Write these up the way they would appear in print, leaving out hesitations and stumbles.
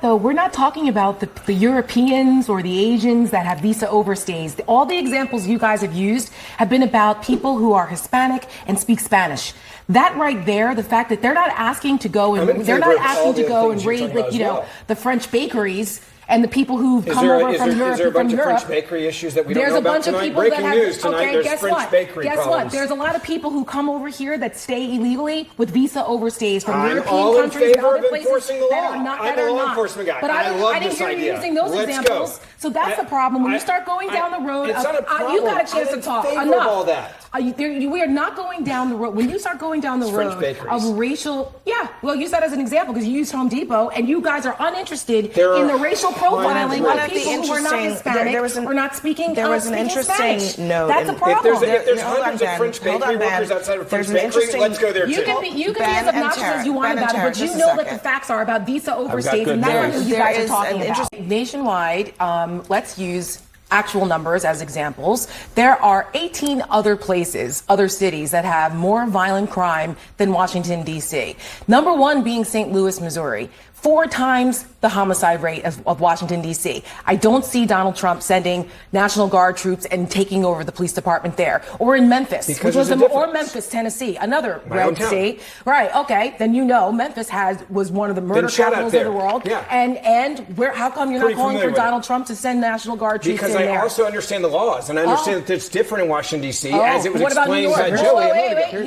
though, we're not talking about the Europeans or the Asians that have visa overstays. All the examples you guys have used have been about people who are Hispanic and speak Spanish. That right there, the fact that they're not asking to go and they're not asking to go and raid, like, you know, the French bakeries. And the people who've come over from Europe, is there a bunch of French bakery issues that we don't know about tonight? Breaking news tonight, there's French bakery problems. Guess what? There's a lot of people who come over here that stay illegally with visa overstays from European countries and other places that are not. I'm a law enforcement guy. But I didn't hear you using those examples. So that's the problem. When you start going down the road, it's not a problem. You got a chance to talk. Enough. All that. We are not going down the road. When you start going down the road of racial, well, use that as an example because you used Home Depot, and you guys are uninterested in the racial profiling of people who are not Hispanic or not speaking. There was an interesting note. That's a problem. If there's hundreds of French bakery workers outside of French bakery, let's go there too. You can be as obnoxious as you want about it, but you know that the facts are about visa overstays, and that's what you guys are talking about. Nationwide, let's use actual numbers as examples. There are 18 other places, other cities that have more violent crime than Washington, D.C. Number one being St. Louis, Missouri. 4 times the homicide rate of Washington, D.C. I don't see Donald Trump sending National Guard troops and taking over the police department there. Or in Memphis, or Memphis, Tennessee, another red state. Right, okay, then you know Memphis was one of the murder capitals of the world. Yeah. And how come you're not calling for Donald Trump to send National Guard troops in there? Because I also understand the laws, and I understand that it's different in Washington, D.C., as it was explained by Joey. Wait.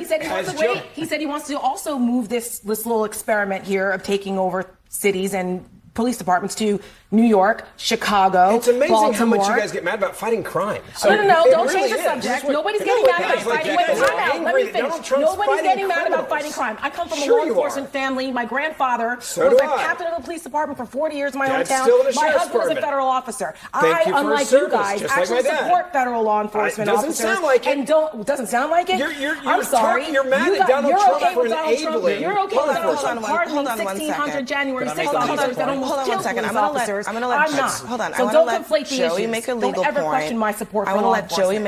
He said he wants to also move this little experiment here of taking over cities and police departments to New York, Chicago, It's amazing Baltimore. how much you guys get mad about fighting crime. So no, don't change the subject. Nobody's getting mad about fighting crime. Let me finish. Nobody's getting mad about fighting crime. I come from a law enforcement family. My grandfather was a captain of the police department for 40 years in my hometown. My husband was a federal officer. Unlike you guys, actually support federal law enforcement officers. Doesn't sound like it. Doesn't sound like it? I'm sorry. You're mad at Donald Trump for enabling. You're okay with Donald Trump pardoning 1,600 January 6th officers that almost killed police officers. I'm not. Hold on. So don't conflate the issues. Make a legal don't ever point. question my support for I want to law let Joey enforcement.